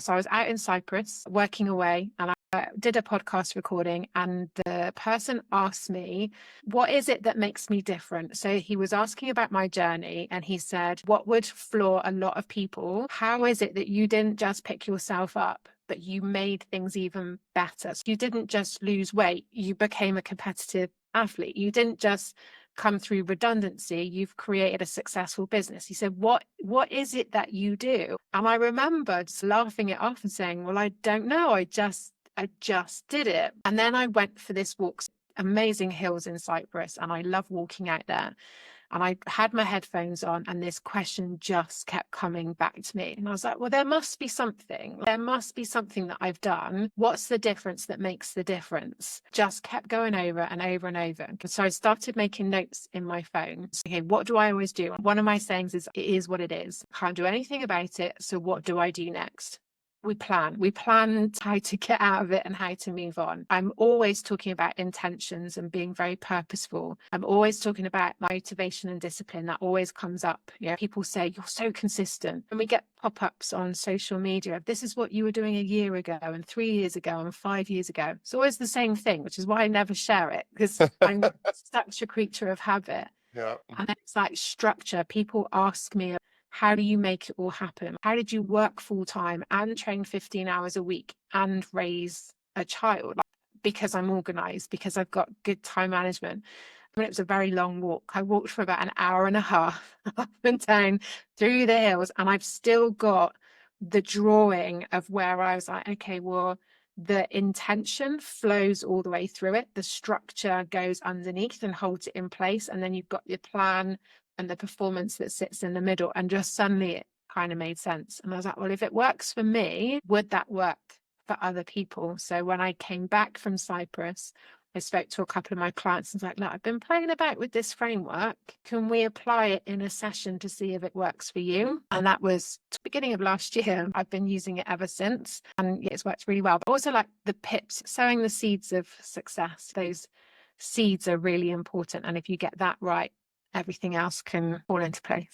So I was out in Cyprus working away, and I did a podcast recording, and the person asked me, what is it that makes me different? So he was asking about my journey, and he said, what would floor a lot of people? How is it that you didn't just pick yourself up, but you made things even better? So you didn't just lose weight, you became a competitive athlete. You didn't just come through redundancy, you've created a successful business. He said, what is it that you do? And I remember just laughing it off and saying, well, I don't know, I just did it. And then I went for this walk, amazing hills in Cyprus, and I love walking out there. And I had my headphones on, and this question just kept coming back to me. And I was like, well, there must be something. There must be something that I've done. What's the difference that makes the difference? Just kept going over and over and over. So I started making notes in my phone. Okay, what do I always do? One of my sayings is, it is what it is. Can't do anything about it. So what do I do next? We plan how to get out of it and how to move on. I'm always talking about intentions and being very purposeful. I'm always talking about motivation and discipline. That always comes up. You know, people say, you're so consistent. And we get pop-ups on social media. This is what you were doing a year ago and 3 years ago and 5 years ago. It's always the same thing, which is why I never share it, because I'm such a creature of habit. Yeah. And it's like structure. People ask me, how do you make it all happen? How did you work full time and train 15 hours a week and raise a child? Because I'm organized, because I've got good time management. I mean, it was a very long walk. I walked for about an hour and a half up and down through the hills, and I've still got the drawing of where I was like, okay, well, the intention flows all the way through it. The structure goes underneath and holds it in place. And then you've got your plan and the performance that sits in the middle. And just suddenly it kind of made sense. And I was like, well, if it works for me, would that work for other people? So when I came back from Cyprus, I spoke to a couple of my clients and was like, look, I've been playing about with this framework. Can we apply it in a session to see if it works for you? And that was the beginning of last year. I've been using it ever since, and it's worked really well. But also, like the PIIPS, sowing the seeds of success, those seeds are really important. And if you get that right, everything else can fall into place.